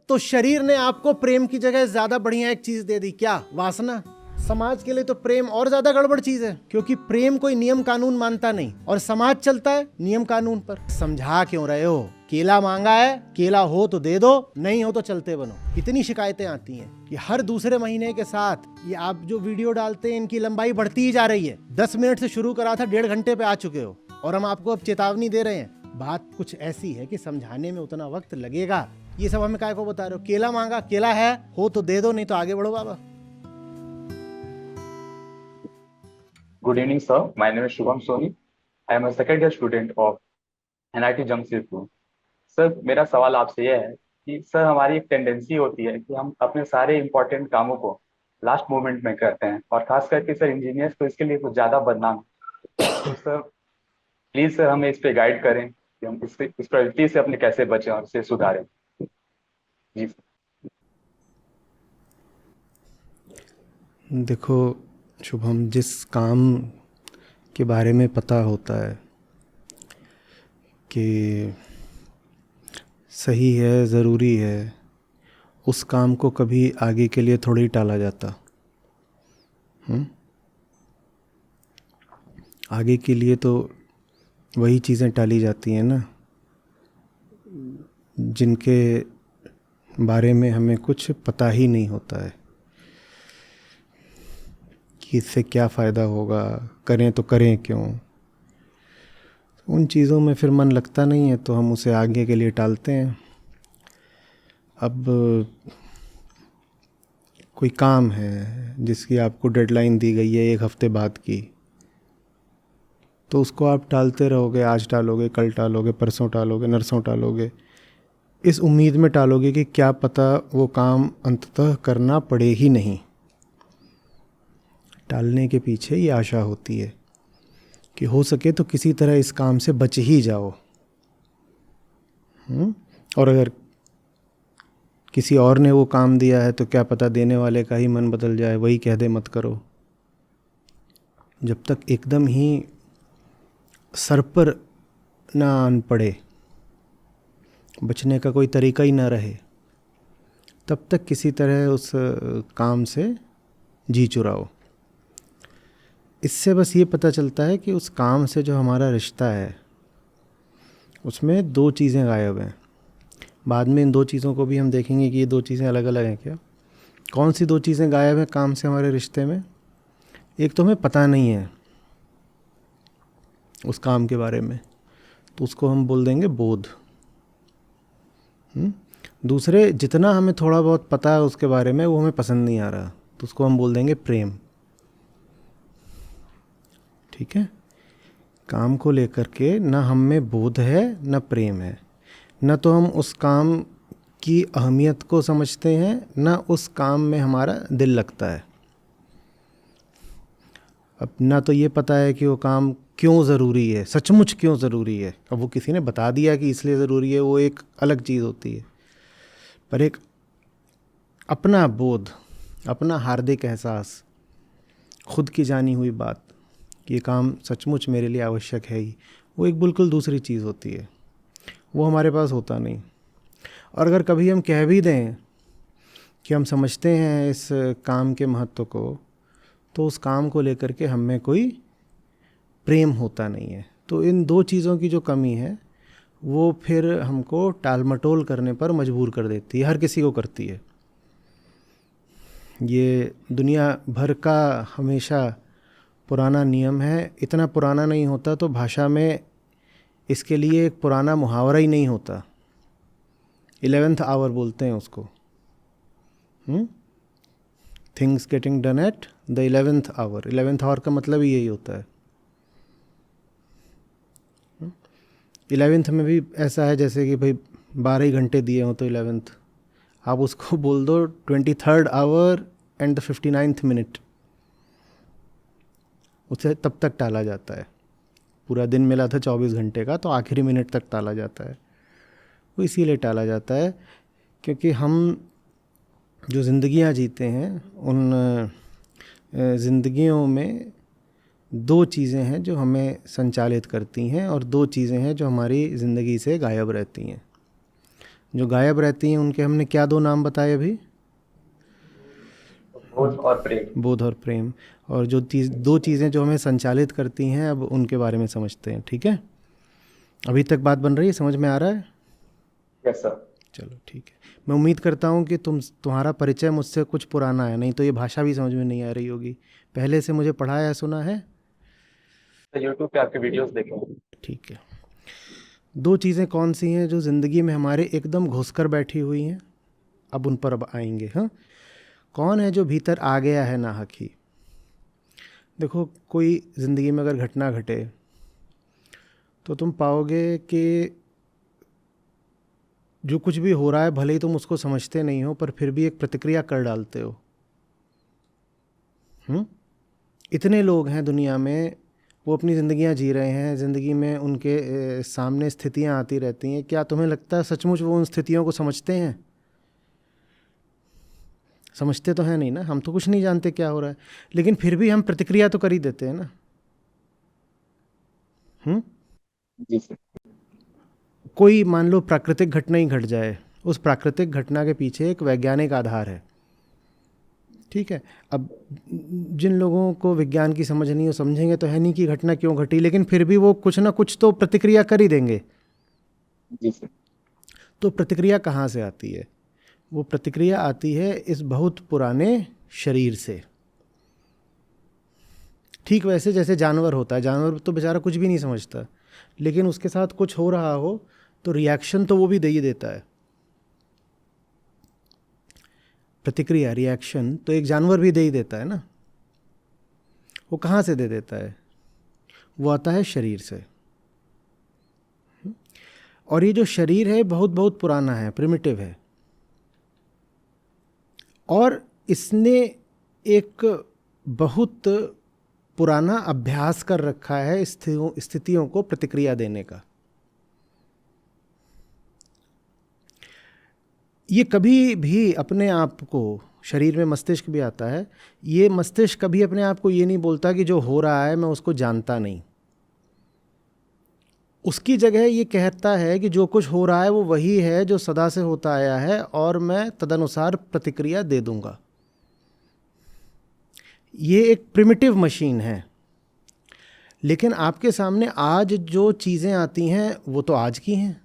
तो शरीर ने आपको प्रेम की जगह ज्यादा बढ़िया एक चीज दे दी, क्या? वासना। समाज के लिए तो प्रेम और ज्यादा गड़बड़ चीज है, क्योंकि प्रेम कोई नियम कानून मानता नहीं और समाज चलता है नियम कानून पर। समझा क्यों रहे हो? केला मांगा है, केला हो तो दे दो, नहीं हो तो चलते बनो। इतनी शिकायतें आती हैं कि हर दूसरे महीने के साथ ये आप जो वीडियो डालते हैं इनकी लंबाई बढ़ती ही जा रही है। 10 मिनट से शुरू करा था, 1.5 घंटे पे आ चुके हो और हम आपको अब चेतावनी दे रहे हैं। बात कुछ ऐसी है कि समझाने में उतना वक्त लगेगा। ये सब हमें काय को बता रहे हो? केला मांगा, केला है, हो तो दे दो, नहीं तो आगे बढ़ो बाबा। Good evening, sir. My name is Shubham Soni. I am a second year student of NIT Jamshedpur. Sir, मेरा सवाल आपसे यह है कि सर हमारी एक टेंडेंसी होती है कि हम अपने सारे इम्पोर्टेंट कामों को लास्ट मोमेंट में करते हैं और खास करके सर इंजीनियर्स तो इसके लिए कुछ ज़्यादा बदनाम हैं। तो सर प्लीज़ सर हमें इस पे गाइड करें कि हम इस प्रवृत्ति से अपने कैसे बचें और इसे सुधारें। जी सर। देखो शुभम, जिस काम के बारे में पता होता है कि सही है, ज़रूरी है, उस काम को कभी आगे के लिए थोड़ी टाला जाता। आगे के लिए तो वही चीज़ें टाली जाती हैं ना जिनके बारे में हमें कुछ पता ही नहीं होता है कि इससे क्या फ़ायदा होगा, करें तो करें क्यों। उन चीज़ों में फिर मन लगता नहीं है तो हम उसे आगे के लिए टालते हैं। अब कोई काम है जिसकी आपको डेडलाइन दी गई है 1 हफ्ते बाद की, तो उसको आप टालते रहोगे। आज टालोगे, कल टालोगे, परसों टालोगे, नरसों टालोगे, इस उम्मीद में टालोगे कि क्या पता वो काम अंततः करना पड़े ही नहीं। टालने के पीछे ये आशा होती है कि हो सके तो किसी तरह इस काम से बच ही जाओ। और अगर किसी और ने वो काम दिया है तो क्या पता देने वाले का ही मन बदल जाए, वही कह दे मत करो। जब तक एकदम ही सर पर ना आन पड़े, बचने का कोई तरीका ही ना रहे, तब तक किसी तरह उस काम से जी चुराओ। इससे बस ये पता चलता है कि उस काम से जो हमारा रिश्ता है उसमें 2 चीज़ें गायब हैं। बाद में इन 2 चीज़ों को भी हम देखेंगे कि ये 2 चीज़ें अलग अलग हैं क्या। कौन सी 2 चीज़ें गायब हैं काम से हमारे रिश्ते में? एक तो हमें पता नहीं है उस काम के बारे में, तो उसको हम बोल देंगे बोध। दूसरे, जितना हमें थोड़ा बहुत पता है उसके बारे में वो हमें पसंद नहीं आ रहा, तो उसको हम बोल देंगे प्रेम। ठीक है? काम को लेकर के ना हम में बोध है ना प्रेम है, ना तो हम उस काम की अहमियत को समझते हैं, ना उस काम में हमारा दिल लगता है। अब ना तो ये पता है कि वो काम क्यों ज़रूरी है, सचमुच क्यों ज़रूरी है। अब वो किसी ने बता दिया कि इसलिए ज़रूरी है, वो एक अलग चीज़ होती है। पर एक अपना बोध, अपना हार्दिक एहसास, खुद की जानी हुई बात कि ये काम सचमुच मेरे लिए आवश्यक है ही, वो एक बिल्कुल दूसरी चीज़ होती है। वो हमारे पास होता नहीं। और अगर कभी हम कह भी दें कि हम समझते हैं इस काम के महत्व को, तो उस काम को लेकर के हम में कोई प्रेम होता नहीं है। तो इन 2 चीज़ों की जो कमी है वो फिर हमको टाल-मटोल करने पर मजबूर कर देती है। हर किसी को करती है। ये दुनिया भर का हमेशा पुराना नियम है। इतना पुराना नहीं होता तो भाषा में इसके लिए एक पुराना मुहावरा ही नहीं होता। 11th आवर बोलते हैं उसको। Things getting done at the 11th hour. 11th hour का मतलब ही यही होता है। 11th में भी ऐसा है जैसे कि भाई 12 ही घंटे दिए हों तो 11th, आप उसको बोल दो 23rd our and the 59th minute, उसे तब तक टाला जाता है। पूरा दिन मिला था 24 घंटे का, तो आखिरी मिनट तक टाला जाता है। वो इसीलिए टाला जाता है क्योंकि हम जो ज़िंदगियाँ जीते हैं उन ज़िंदगियों में 2 चीज़ें हैं जो हमें संचालित करती हैं और 2 चीज़ें हैं जो हमारी ज़िंदगी से गायब रहती हैं। जो गायब रहती हैं उनके हमने क्या दो नाम बताए अभी? बोध और प्रेम। बोध और प्रेम। और जो दो चीज़ें जो हमें संचालित करती हैं, अब उनके बारे में समझते हैं। ठीक है, अभी तक बात बन रही है, समझ में आ रहा है? Yes sir. चलो ठीक है। मैं उम्मीद करता हूँ कि तुम्हारा परिचय मुझसे कुछ पुराना है, नहीं तो ये भाषा भी समझ में नहीं आ रही होगी। पहले से मुझे पढ़ा है, सुना है? यूट्यूब पे आपके वीडियोस देखे हैं। ठीक है। दो चीज़ें कौन सी हैं जो ज़िंदगी में हमारे एकदम घुसकर बैठी हुई हैं? अब आएंगे। हाँ, कौन है जो भीतर आ गया है नाहक ही? देखो, कोई ज़िंदगी में अगर घटना घटे तो तुम पाओगे कि जो कुछ भी हो रहा है, भले ही तुम उसको समझते नहीं हो, पर फिर भी एक प्रतिक्रिया कर डालते हो। इतने लोग हैं दुनिया में, वो अपनी ज़िंदगियां जी रहे हैं, ज़िंदगी में उनके सामने स्थितियां आती रहती हैं। क्या तुम्हें लगता है सचमुच वो उन स्थितियों को समझते हैं? समझते तो हैं नहीं ना, हम तो कुछ नहीं जानते क्या हो रहा है, लेकिन फिर भी हम प्रतिक्रिया तो कर ही देते हैं ना। जी सर। कोई मान लो प्राकृतिक घटना ही घट जाए, उस प्राकृतिक घटना के पीछे एक वैज्ञानिक आधार है। ठीक है, अब जिन लोगों को विज्ञान की समझ नहीं, वो समझेंगे तो है नहीं कि घटना क्यों घटी, लेकिन फिर भी वो कुछ ना कुछ तो प्रतिक्रिया कर ही देंगे। जी सर। तो प्रतिक्रिया कहाँ से आती है? वो प्रतिक्रिया आती है इस बहुत पुराने शरीर से। ठीक वैसे जैसे जानवर होता है, जानवर तो बेचारा कुछ भी नहीं समझता, लेकिन उसके साथ कुछ हो रहा हो तो रिएक्शन तो वो भी दे ही देता है। प्रतिक्रिया, रिएक्शन तो एक जानवर भी दे ही देता है ना। वो कहाँ से दे देता है? वो आता है शरीर से। और ये जो शरीर है बहुत बहुत पुराना है, प्रिमिटिव है, और इसने एक बहुत पुराना अभ्यास कर रखा है स्थितियों को प्रतिक्रिया देने का। ये कभी भी अपने आप को, शरीर में मस्तिष्क भी आता है, ये मस्तिष्क कभी अपने आप को ये नहीं बोलता कि जो हो रहा है मैं उसको जानता नहीं। उसकी जगह ये कहता है कि जो कुछ हो रहा है वो वही है जो सदा से होता आया है, और मैं तदनुसार प्रतिक्रिया दे दूंगा। ये एक प्रिमिटिव मशीन है। लेकिन आपके सामने आज जो चीज़ें आती हैं वो तो आज की हैं।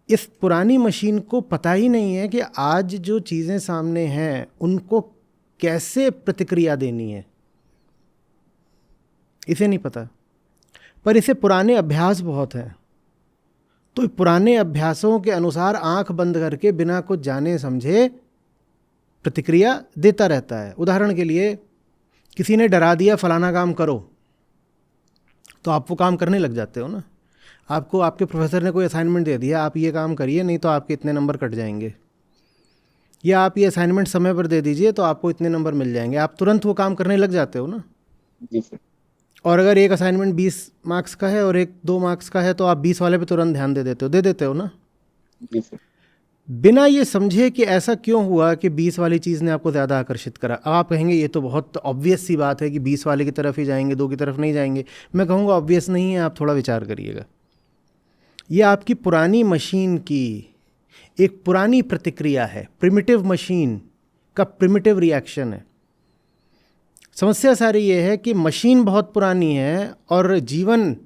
इस पुरानी मशीन को पता ही नहीं है कि आज जो चीज़ें सामने हैं उनको कैसे प्रतिक्रिया देनी है, इसे नहीं पता। पर इसे पुराने अभ्यास बहुत हैं, तो पुराने अभ्यासों के अनुसार आंख बंद करके बिना कुछ जाने समझे प्रतिक्रिया देता रहता है। उदाहरण के लिए, किसी ने डरा दिया फलाना काम करो, तो आप वो काम करने लग जाते हो ना। आपको आपके प्रोफेसर ने कोई असाइनमेंट दे दिया, आप ये काम करिए नहीं तो आपके इतने नंबर कट जाएंगे, या आप ये असाइनमेंट समय पर दे दीजिए तो आपको इतने नंबर मिल जाएंगे, आप तुरंत वो काम करने लग जाते हो ना। जी सर। और अगर एक असाइनमेंट 20 मार्क्स का है और एक 2 मार्क्स का है, तो आप 20 वाले पे तुरंत ध्यान दे देते हो ना। जी सर। बिना ये समझे कि ऐसा क्यों हुआ कि 20 वाली चीज़ ने आपको ज़्यादा आकर्षित करा। अब आप कहेंगे ये तो बहुत ऑब्वियस सी बात है कि 20 वाले की तरफ ही जाएंगे, 2 की तरफ नहीं जाएंगे। मैं कहूँगा ऑब्वियस नहीं है, आप थोड़ा विचार करिएगा। ये आपकी पुरानी मशीन की एक पुरानी प्रतिक्रिया है, प्रिमिटिव मशीन का प्रिमिटिव रिएक्शन है। समस्या सारी ये है कि मशीन बहुत पुरानी है और जीवन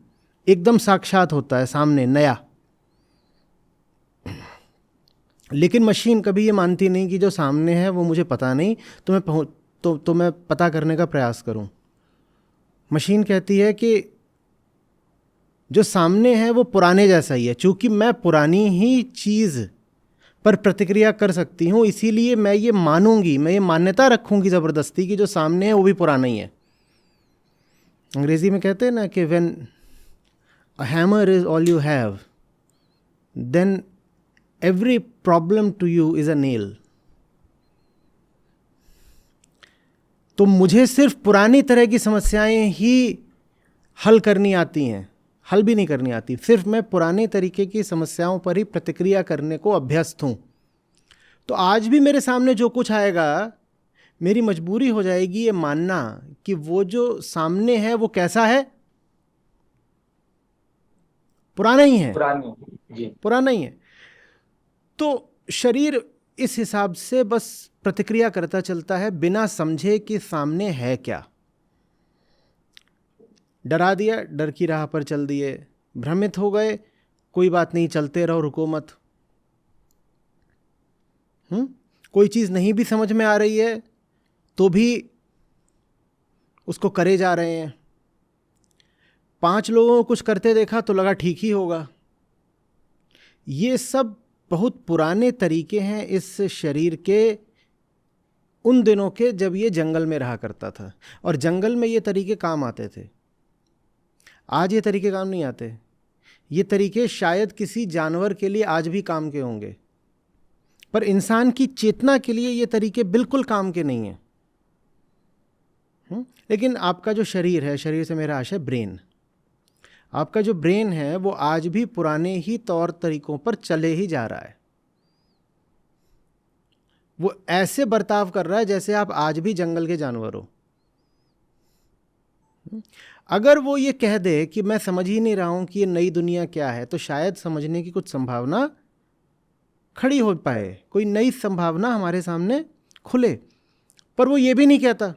एकदम साक्षात होता है सामने, नया। लेकिन मशीन कभी ये मानती नहीं कि जो सामने है वो मुझे पता नहीं, तो मैं पता करने का प्रयास करूं। मशीन कहती है कि जो सामने है वो पुराने जैसा ही है, चूंकि मैं पुरानी ही चीज़ पर प्रतिक्रिया कर सकती हूँ, इसीलिए मैं ये मानूंगी, मैं ये मान्यता रखूंगी ज़बरदस्ती कि जो सामने है वो भी पुराना ही है। अंग्रेज़ी में कहते हैं ना कि when a hammer is all you have, then every problem to you is a nail। तो मुझे सिर्फ पुरानी तरह की समस्याएं ही हल करनी आती हैं, हल भी नहीं करनी आती, सिर्फ मैं पुराने तरीके की समस्याओं पर ही प्रतिक्रिया करने को अभ्यस्त हूं। तो आज भी मेरे सामने जो कुछ आएगा, मेरी मजबूरी हो जाएगी ये मानना कि वो जो सामने है वो कैसा है, पुराना ही है। पुरानी। जी पुराना ही है। तो शरीर इस हिसाब से बस प्रतिक्रिया करता चलता है बिना समझे कि सामने है क्या। डरा दिया, डर की राह पर चल दिए, भ्रमित हो गए, कोई बात नहीं, चलते रहो, रुको मत। कोई चीज़ नहीं भी समझ में आ रही है तो भी उसको करे जा रहे हैं। 5 लोगों को कुछ करते देखा तो लगा ठीक ही होगा। ये सब बहुत पुराने तरीके हैं इस शरीर के, उन दिनों के जब ये जंगल में रहा करता था, और जंगल में ये तरीके काम आते थे। आज ये तरीके काम नहीं आते। ये तरीके शायद किसी जानवर के लिए आज भी काम के होंगे, पर इंसान की चेतना के लिए ये तरीके बिल्कुल काम के नहीं हैं। लेकिन आपका जो शरीर है, शरीर से मेरा आशय ब्रेन, आपका जो ब्रेन है वो आज भी पुराने ही तौर तरीकों पर चले ही जा रहा है। वो ऐसे बर्ताव कर रहा है जैसे आप आज भी जंगल के जानवर हो। अगर वो ये कह दे कि मैं समझ ही नहीं रहा हूं कि ये नई दुनिया क्या है, तो शायद समझने की कुछ संभावना खड़ी हो पाए, कोई नई संभावना हमारे सामने खुले। पर वो ये भी नहीं कहता।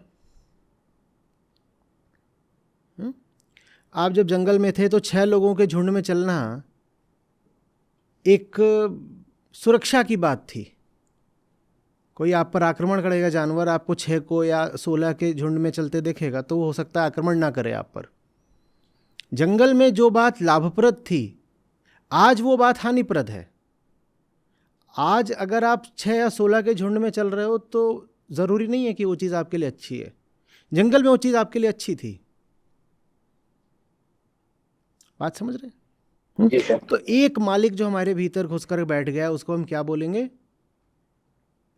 आप जब जंगल में थे तो 6 लोगों के झुंड में चलना एक सुरक्षा की बात थी। कोई आप पर आक्रमण करेगा जानवर, आपको 6 को या 16 के झुंड में चलते देखेगा तो हो सकता है आक्रमण ना करे आप पर। जंगल में जो बात लाभप्रद थी, आज वो बात हानिप्रद है। आज अगर आप 6 या 16 के झुंड में चल रहे हो तो ज़रूरी नहीं है कि वो चीज़ आपके लिए अच्छी है। जंगल में वो चीज़ आपके लिए अच्छी थी। बात समझ रहे हैं? तो एक मालिक जो हमारे भीतर घुसकर बैठ गया उसको हम क्या बोलेंगे?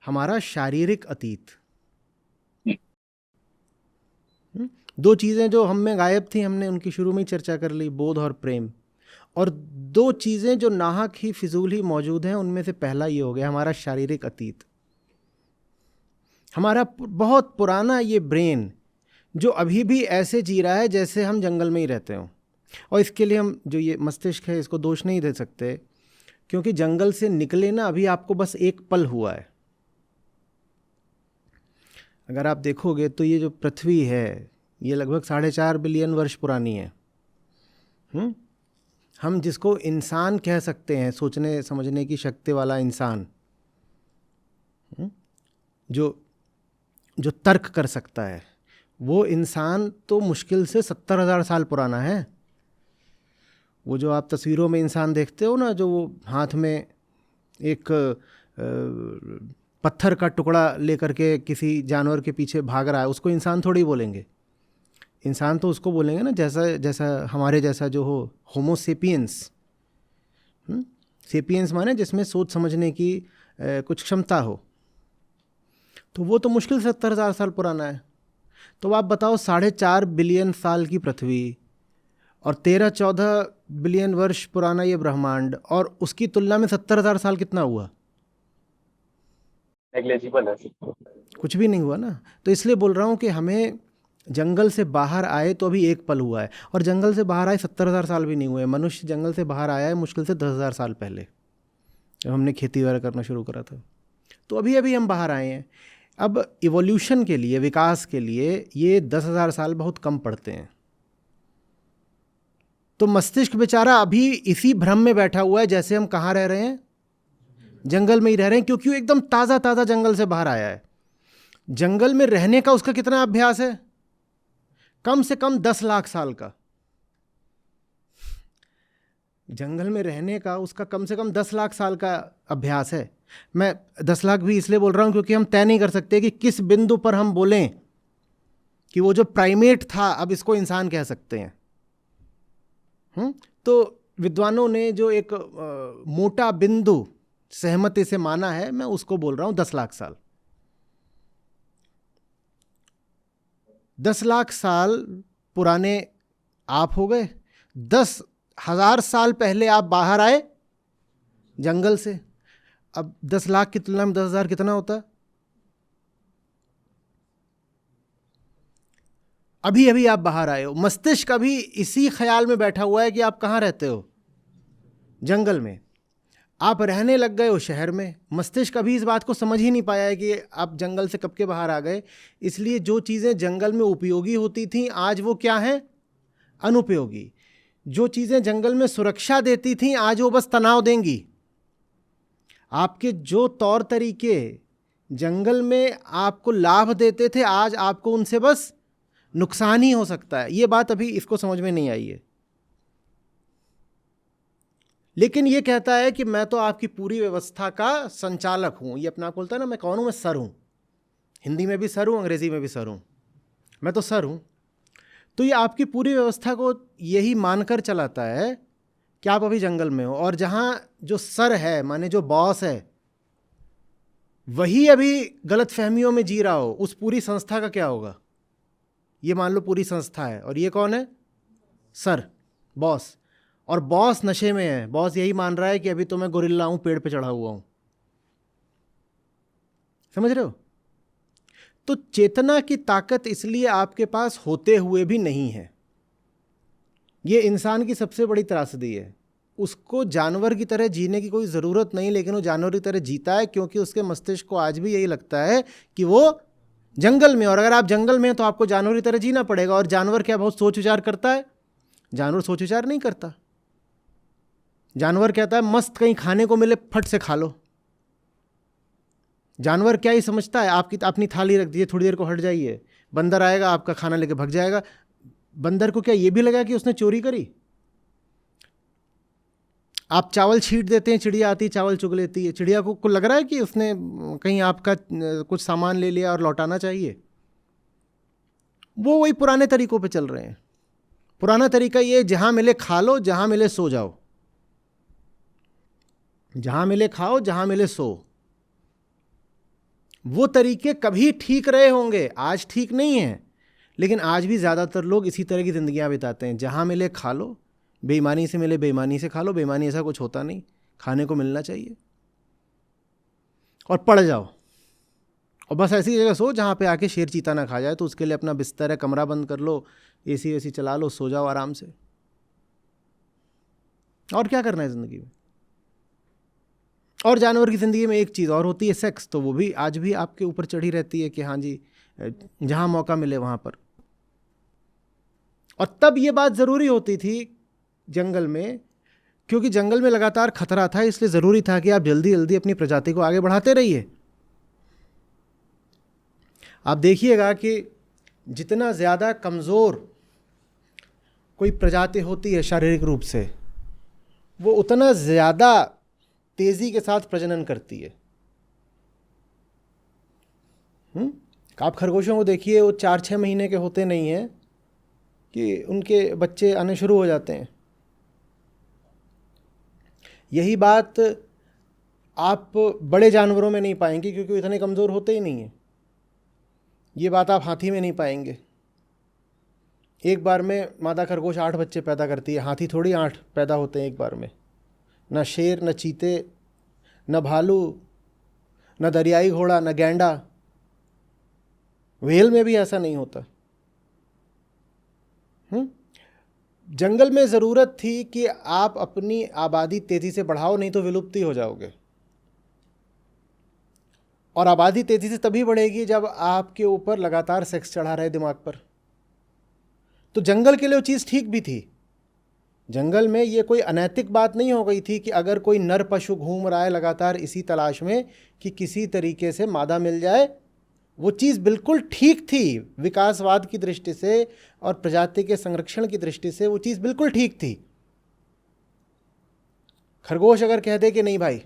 हमारा शारीरिक अतीत। 2 चीज़ें जो हम में गायब थी, हमने उनकी शुरू में ही चर्चा कर ली, बोध और प्रेम। और 2 चीज़ें जो नाहक ही फिजूल ही मौजूद हैं, उनमें से पहला ये हो गया हमारा शारीरिक अतीत। हमारा बहुत पुराना ये ब्रेन जो अभी भी ऐसे जी रहा है जैसे हम जंगल में ही रहते हों। और इसके लिए हम जो ये मस्तिष्क है इसको दोष नहीं दे सकते, क्योंकि जंगल से निकले ना अभी आपको बस एक पल हुआ है। अगर आप देखोगे तो ये जो पृथ्वी है ये लगभग 4.5 बिलियन वर्ष पुरानी है। हम जिसको इंसान कह सकते हैं, सोचने समझने की शक्ति वाला इंसान, जो तर्क कर सकता है, वो इंसान तो मुश्किल से 70,000 साल पुराना है। वो जो आप तस्वीरों में इंसान देखते हो ना, जो वो हाथ में एक पत्थर का टुकड़ा लेकर के किसी जानवर के पीछे भाग रहा है, उसको इंसान थोड़ी बोलेंगे। इंसान तो उसको बोलेंगे ना जैसा हमारे जैसा जो हो, होमो सेपियंस। सेपियंस माने जिसमें सोच समझने की कुछ क्षमता हो। तो वो तो मुश्किल से 70,000 साल पुराना है। तो आप बताओ 4.5 बिलियन साल की पृथ्वी और 13-14 बिलियन वर्ष पुराना ये ब्रह्मांड, और उसकी तुलना में 70,000 साल कितना हुआ? नेग्लिजिबल है, कुछ भी नहीं हुआ ना। तो इसलिए बोल रहा हूँ कि हमें जंगल से बाहर आए तो अभी एक पल हुआ है, और जंगल से बाहर आए 70,000 साल भी नहीं हुए। मनुष्य जंगल से बाहर आया है मुश्किल से 10,000 साल पहले, जब हमने खेती वगैरह करना शुरू करा था। तो अभी अभी हम बाहर आए हैं। अब इवोल्यूशन के लिए, विकास के लिए ये 10,000 साल बहुत कम पड़ते हैं। तो मस्तिष्क बेचारा अभी इसी भ्रम में बैठा हुआ है जैसे हम कहाँ रह रहे हैं, जंगल में ही रह रहे हैं, क्योंकि वो एकदम ताज़ा ताज़ा जंगल से बाहर आया है। जंगल में रहने का उसका कितना अभ्यास है? कम से कम 10 लाख साल का। जंगल में रहने का उसका कम से कम 10 लाख साल का अभ्यास है। मैं 10 लाख भी इसलिए बोल रहा हूं क्योंकि हम तय नहीं कर सकते कि किस बिंदु पर हम बोलें कि वो जो प्राइमेट था अब इसको इंसान कह सकते हैं। तो विद्वानों ने जो एक मोटा बिंदु सहमति से माना है, मैं उसको बोल रहा हूं 10 लाख साल। 10 लाख साल पुराने आप हो गए। 10,000 साल पहले आप बाहर आए जंगल से। अब 10 लाख की तुलना में 10,000 कितना होता? अभी अभी आप बाहर आए हो। मस्तिष्क अभी इसी ख्याल में बैठा हुआ है कि आप कहाँ रहते हो, जंगल में, आप रहने लग गए हो शहर में। मस्तिष्क अभी इस बात को समझ ही नहीं पाया है कि आप जंगल से कब के बाहर आ गए। इसलिए जो चीज़ें जंगल में उपयोगी होती थीं आज वो क्या हैं, अनुपयोगी। जो चीज़ें जंगल में सुरक्षा देती थीं आज वो बस तनाव देंगी। आपके जो तौर तरीके जंगल में आपको लाभ देते थे आज आपको उनसे बस नुकसान ही हो सकता है। ये बात अभी इसको समझ में नहीं आई है। लेकिन ये कहता है कि मैं तो आपकी पूरी व्यवस्था का संचालक हूं। ये अपना बोलता है ना, मैं कौन हूं, मैं सर हूं। हिंदी में भी सर हूं, अंग्रेजी में भी सर हूं, मैं तो सर हूं। तो ये आपकी पूरी व्यवस्था को यही मानकर चलाता है कि आप अभी जंगल में हो, और जहां जो सर है माने जो बॉस है वही अभी गलत फहमियों में जी रहा हो, उस पूरी संस्था का क्या होगा। ये मान लो पूरी संस्था है और ये कौन है, सर, बॉस। और बॉस नशे में है। बॉस यही मान रहा है कि अभी तो मैं गोरिल्ला हूं, पेड़ पे चढ़ा हुआ हूं। समझ रहे हो। तो चेतना की ताकत इसलिए आपके पास होते हुए भी नहीं है। ये इंसान की सबसे बड़ी त्रासदी है। उसको जानवर की तरह जीने की कोई ज़रूरत नहीं, लेकिन वो जानवर की तरह जीता है क्योंकि उसके मस्तिष्क को आज भी यही लगता है कि वो जंगल में, और अगर आप जंगल में हैं तो आपको जानवर की तरह जीना पड़ेगा। और जानवर क्या बहुत सोच विचार करता है? जानवर सोच विचार नहीं करता। जानवर कहता है मस्त कहीं खाने को मिले फट से खा लो। जानवर क्या ही समझता है, आपकी अपनी थाली रख दीजिए, थोड़ी देर को हट जाइए, बंदर आएगा आपका खाना लेके भाग जाएगा। बंदर को क्या ये भी लगा कि उसने चोरी करी? आप चावल छींट देते हैं, चिड़िया आती है चावल चुग लेती है। चिड़िया को लग रहा है कि उसने कहीं आपका कुछ सामान ले लिया और लौटाना चाहिए? वो वही पुराने तरीकों पे चल रहे हैं। पुराना तरीका ये, जहां मिले खा लो, जहां मिले सो जाओ। जहां मिले खाओ, जहां मिले सो। वो तरीके कभी ठीक रहे होंगे, आज ठीक नहीं है, लेकिन आज भी ज़्यादातर लोग इसी तरह की ज़िंदगियां बिताते हैं। जहां मिले खा लो, बेईमानी से मिले बेईमानी से खा लो। बेईमानी ऐसा कुछ होता नहीं, खाने को मिलना चाहिए। और पड़ जाओ और बस ऐसी जगह सो जहाँ पे आके शेर चीता ना खा जाए। तो उसके लिए अपना बिस्तर है, कमरा बंद कर लो, एसी वेसी चला लो, सो जाओ आराम से। और क्या करना है ज़िंदगी में। और जानवर की ज़िंदगी में एक चीज़ और होती है, सेक्स। तो वो भी आज भी आपके ऊपर चढ़ी रहती है कि हाँ जी जहाँ मौका मिले वहाँ पर। और तब ये बात ज़रूरी होती थी जंगल में, क्योंकि जंगल में लगातार खतरा था, इसलिए ज़रूरी था कि आप जल्दी जल्दी अपनी प्रजाति को आगे बढ़ाते रहिए। आप देखिएगा कि जितना ज़्यादा कमज़ोर कोई प्रजाति होती है शारीरिक रूप से, वो उतना ज़्यादा तेज़ी के साथ प्रजनन करती है। आप खरगोशों को देखिए, वो 4-6 महीने के होते नहीं हैं कि उनके बच्चे आने शुरू हो जाते हैं। यही बात आप बड़े जानवरों में नहीं पाएंगे क्योंकि वो इतने कमज़ोर होते ही नहीं हैं। ये बात आप हाथी में नहीं पाएंगे। एक बार में मादा खरगोश 8 बच्चे पैदा करती है, हाथी थोड़ी 8 पैदा होते हैं एक बार में। न शेर, न चीते, न भालू, न दरियाई घोड़ा, न गैंडा। व्हेल में भी ऐसा नहीं होता। जंगल में ज़रूरत थी कि आप अपनी आबादी तेज़ी से बढ़ाओ, नहीं तो विलुप्ति हो जाओगे। और आबादी तेज़ी से तभी बढ़ेगी जब आपके ऊपर लगातार सेक्स चढ़ा रहे दिमाग पर। तो जंगल के लिए वो चीज़ ठीक भी थी। जंगल में ये कोई अनैतिक बात नहीं हो गई थी कि अगर कोई नर पशु घूम रहा है लगातार इसी तलाश में कि किसी तरीके से मादा मिल जाए, वो चीज़ बिल्कुल ठीक थी। विकासवाद की दृष्टि से और प्रजाति के संरक्षण की दृष्टि से वो चीज़ बिल्कुल ठीक थी। खरगोश अगर कह दे कि नहीं भाई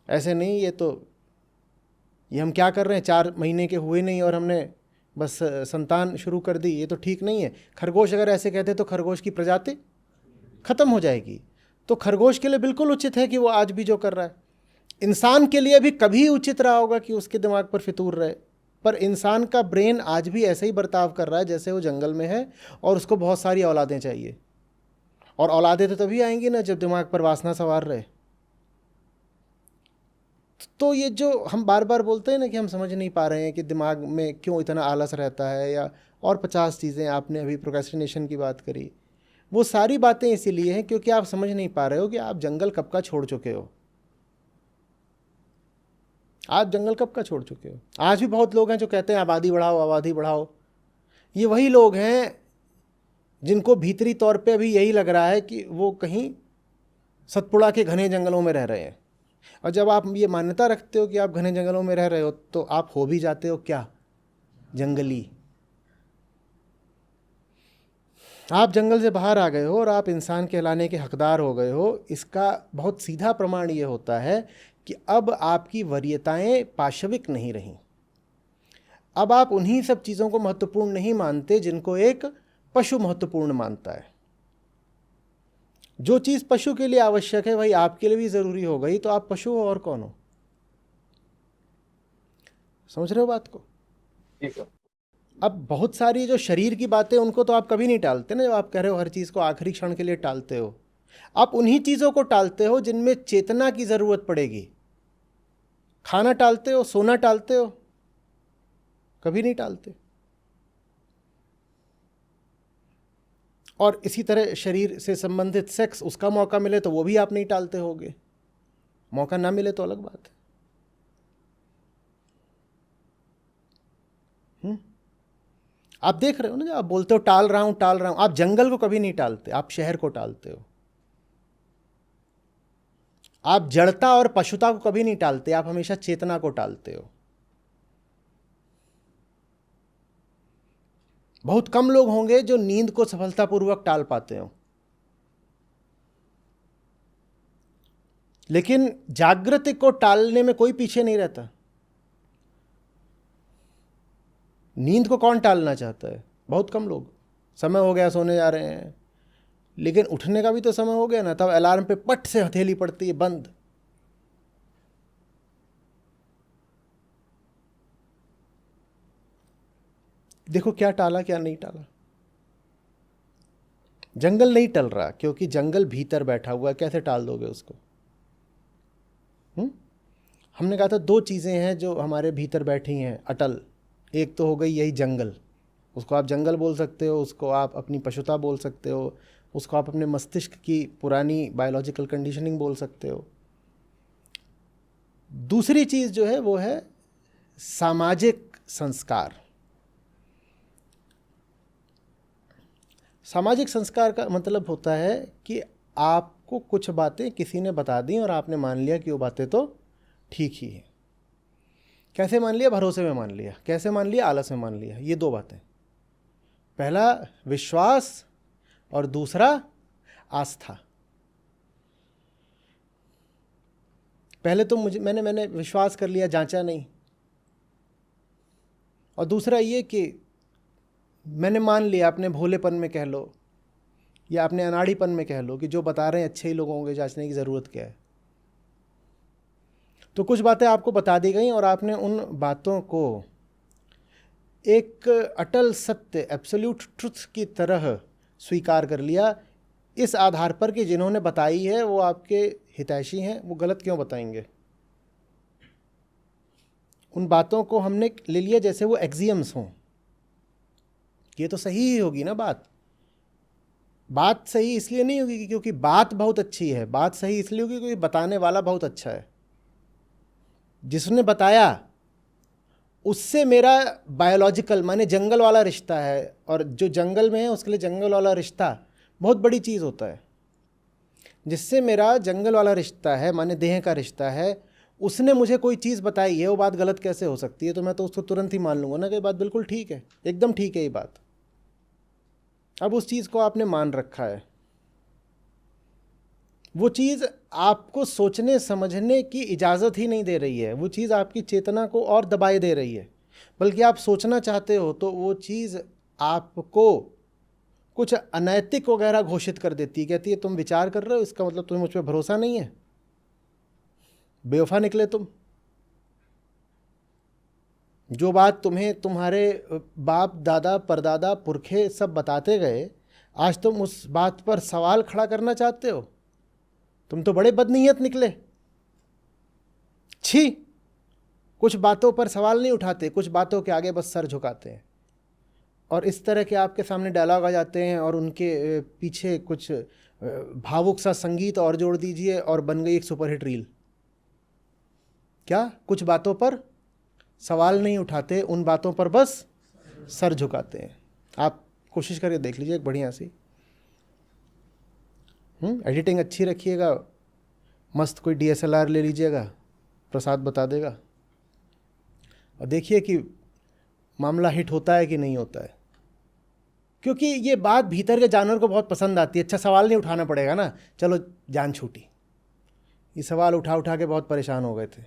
ऐसे नहीं, ये हम क्या कर रहे हैं, 4 महीने के हुए नहीं और हमने बस संतान शुरू कर दी, ये तो ठीक नहीं है। खरगोश अगर ऐसे कहते तो खरगोश की प्रजाति ख़त्म हो जाएगी। तो खरगोश के लिए बिल्कुल उचित है कि वो आज भी जो कर रहा है। इंसान के लिए भी कभी उचित रहा होगा कि उसके दिमाग पर फितूर रहे, पर इंसान का ब्रेन आज भी ऐसे ही बर्ताव कर रहा है जैसे वो जंगल में है, और उसको बहुत सारी औलादें चाहिए। और औलादें तो तभी आएंगी ना जब दिमाग पर वासना सवार रहे। तो ये जो हम बार बार बोलते हैं ना कि हम समझ नहीं पा रहे हैं कि दिमाग में क्यों इतना आलस रहता है, या और 50 चीज़ें, आपने अभी प्रोक्रेस्टिनेशन की बात करी, वो सारी बातें इसीलिए हैं क्योंकि आप समझ नहीं पा रहे हो कि आप जंगल कब का छोड़ चुके हो। आप जंगल कब का छोड़ चुके हो। आज भी बहुत लोग हैं जो कहते हैं आबादी बढ़ाओ आबादी बढ़ाओ। ये वही लोग हैं जिनको भीतरी तौर पे अभी यही लग रहा है कि वो कहीं सतपुड़ा के घने जंगलों में रह रहे हैं। और जब आप ये मान्यता रखते हो कि आप घने जंगलों में रह रहे हो तो आप हो भी जाते हो क्या, जंगली। आप जंगल से बाहर आ गए हो और आप इंसान कहलाने के हकदार हो गए हो। इसका बहुत सीधा प्रमाण ये होता है कि अब आपकी वरीयताएं पाशविक नहीं रहीं। अब आप उन्हीं सब चीज़ों को महत्वपूर्ण नहीं मानते जिनको एक पशु महत्वपूर्ण मानता है। जो चीज़ पशु के लिए आवश्यक है वही आपके लिए भी ज़रूरी हो गई, तो आप पशु हो और कौन हो। समझ रहे हो बात को। जी सर। अब बहुत सारी जो शरीर की बातें उनको तो आप कभी नहीं टालते ना। जब आप कह रहे हो हर चीज़ को आखिरी क्षण के लिए टालते हो, आप उन्हीं चीज़ों को टालते हो जिनमें चेतना की ज़रूरत पड़ेगी। खाना टालते हो, सोना टालते हो, कभी नहीं टालते। और इसी तरह शरीर से संबंधित सेक्स, उसका मौका मिले तो वो भी आप नहीं टालते होगे, मौका ना मिले तो अलग बात है। आप देख रहे हो ना, जब आप बोलते हो टाल रहा हूं टाल रहा हूं, आप जंगल को कभी नहीं टालते, आप शहर को टालते हो। आप जड़ता और पशुता को कभी नहीं टालते, आप हमेशा चेतना को टालते हो। बहुत कम लोग होंगे जो नींद को सफलतापूर्वक टाल पाते हो, लेकिन जागृति को टालने में कोई पीछे नहीं रहता। नींद को कौन टालना चाहता है, बहुत कम लोग। समय हो गया सोने जा रहे हैं, लेकिन उठने का भी तो समय हो गया ना, तब अलार्म पे पट से हथेली पड़ती है, बंद। देखो क्या टाला क्या नहीं टाला। जंगल नहीं टल रहा क्योंकि जंगल भीतर बैठा हुआ है, कैसे टाल दोगे उसको। हमने कहा था दो चीज़ें हैं जो हमारे भीतर बैठी हैं अटल। एक तो हो गई यही जंगल, उसको आप जंगल बोल सकते हो, उसको आप अपनी पशुता बोल सकते हो, उसको आप अपने मस्तिष्क की पुरानी बायोलॉजिकल कंडीशनिंग बोल सकते हो। दूसरी चीज़ जो है वो है सामाजिक संस्कार। सामाजिक संस्कार का मतलब होता है कि आपको कुछ बातें किसी ने बता दी और आपने मान लिया कि वो बातें तो ठीक ही है। कैसे मान लिया, भरोसे में मान लिया। कैसे मान लिया, आलस में मान लिया। ये दो बातें, पहला विश्वास और दूसरा आस्था। पहले तो मैंने विश्वास कर लिया, जांचा नहीं। और दूसरा ये कि मैंने मान लिया, अपने भोलेपन में कह लो या अपने अनाड़ीपन में कह लो कि जो बता रहे हैं अच्छे ही लोग होंगे, जांचने की ज़रूरत क्या है। तो कुछ बातें आपको बता दी गई और आपने उन बातों को एक अटल सत्य, एब्सोल्यूट ट्रुथ की तरह स्वीकार कर लिया, इस आधार पर कि जिन्होंने बताई है वो आपके हितैषी हैं, वो गलत क्यों बताएंगे। उन बातों को हमने ले लिया जैसे वो एक्सियम्स हों, ये तो सही ही होगी ना बात। बात सही इसलिए नहीं होगी क्योंकि बात बहुत अच्छी है, बात सही इसलिए होगी क्योंकि बताने वाला बहुत अच्छा है। जिसने बताया उससे मेरा बायोलॉजिकल माने जंगल वाला रिश्ता है, और जो जंगल में है उसके लिए जंगल वाला रिश्ता बहुत बड़ी चीज़ होता है। जिससे मेरा जंगल वाला रिश्ता है माने देह का रिश्ता है, उसने मुझे कोई चीज़ बताई है, वो बात गलत कैसे हो सकती है। तो मैं तो उसको तुरंत ही मान लूँगा ना कि ये बात बिल्कुल ठीक है, एकदम ठीक है ये बात। अब उस चीज़ को आपने मान रखा है, वो चीज़ आपको सोचने समझने की इजाज़त ही नहीं दे रही है, वो चीज़ आपकी चेतना को और दबाए दे रही है। बल्कि आप सोचना चाहते हो तो वो चीज़ आपको कुछ अनैतिक वगैरह घोषित कर देती है, कहती है तुम विचार कर रहे हो, इसका मतलब तुम्हें मुझ पर भरोसा नहीं है, बेवफा निकले तुम। जो बात तुम्हें तुम्हारे बाप दादा परदादा पुरखे सब बताते गए, आज तुम उस बात पर सवाल खड़ा करना चाहते हो। तुम तो बड़े बदनीयत निकले। छी, कुछ बातों पर सवाल नहीं उठाते, कुछ बातों के आगे बस सर झुकाते हैं। और इस तरह के आपके सामने डायलॉग आ जाते हैं और उनके पीछे कुछ भावुक सा संगीत और जोड़ दीजिए और बन गई एक सुपरहिट रील। क्या कुछ बातों पर सवाल नहीं उठाते, उन बातों पर बस सर झुकाते हैं। आप कोशिश करके देख लीजिए एक बढ़िया सी। एडिटिंग अच्छी रखिएगा, मस्त कोई DSLR ले लीजिएगा, प्रसाद बता देगा, और देखिए कि मामला हिट होता है कि नहीं होता है। क्योंकि ये बात भीतर के जानवर को बहुत पसंद आती है। अच्छा, सवाल नहीं उठाना पड़ेगा ना, चलो जान छूटी। ये सवाल उठा उठा के बहुत परेशान हो गए थे।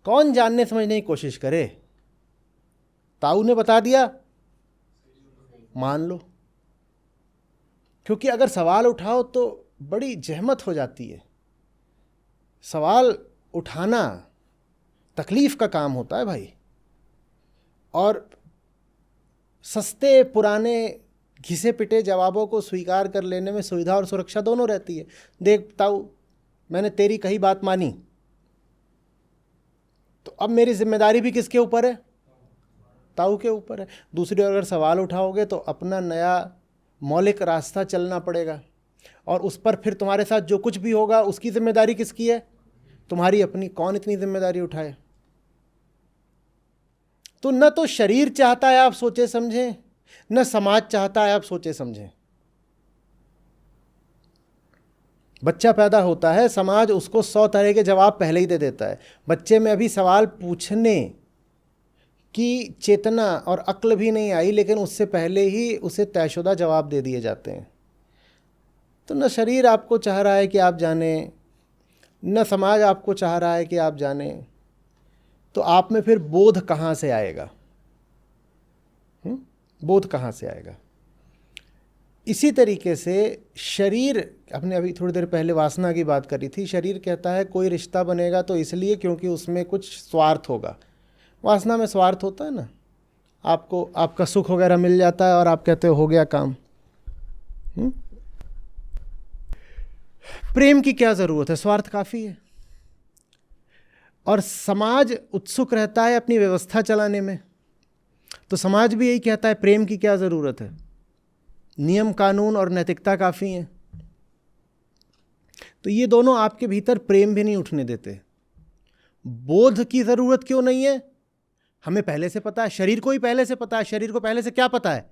कौन जानने समझने की कोशिश करे? ताऊ ने बता दिया, मान लो। क्योंकि अगर सवाल उठाओ तो बड़ी जहमत हो जाती है। सवाल उठाना तकलीफ का काम होता है भाई, और सस्ते पुराने घिसे पिटे जवाबों को स्वीकार कर लेने में सुविधा और सुरक्षा दोनों रहती है। देख ताऊ, मैंने तेरी कही बात मानी, तो अब मेरी जिम्मेदारी भी किसके ऊपर है? ताऊ के ऊपर है। दूसरी ओर अगर सवाल उठाओगे तो अपना नया मौलिक रास्ता चलना पड़ेगा, और उस पर फिर तुम्हारे साथ जो कुछ भी होगा उसकी जिम्मेदारी किसकी है? तुम्हारी अपनी। कौन इतनी जिम्मेदारी उठाए? तो न तो शरीर चाहता है आप सोचे समझें, न समाज चाहता है आप सोचे समझें। बच्चा पैदा होता है, समाज उसको 100 तरह के जवाब पहले ही दे देता है। बच्चे में अभी सवाल पूछने की चेतना और अक्ल भी नहीं आई, लेकिन उससे पहले ही उसे तयशुदा जवाब दे दिए जाते हैं। तो न शरीर आपको चाह रहा है कि आप जाने, न समाज आपको चाह रहा है कि आप जाने, तो आप में फिर बोध कहाँ से आएगा? बोध कहाँ से आएगा? इसी तरीके से शरीर, अपने अभी थोड़ी देर पहले वासना की बात करी थी। शरीर कहता है कोई रिश्ता बनेगा तो इसलिए क्योंकि उसमें कुछ स्वार्थ होगा। वासना में स्वार्थ होता है ना, आपको आपका सुख वगैरह मिल जाता है और आप कहते हो गया काम। प्रेम की क्या ज़रूरत है? स्वार्थ काफ़ी है। और समाज उत्सुक रहता है अपनी व्यवस्था चलाने में, तो समाज भी यही कहता है प्रेम की क्या ज़रूरत है? नियम कानून और नैतिकता काफ़ी हैं। तो ये दोनों आपके भीतर प्रेम भी नहीं उठने देते। बोध की ज़रूरत क्यों नहीं है? हमें पहले से पता है, शरीर को ही पहले से पता है। शरीर को पहले से क्या पता है?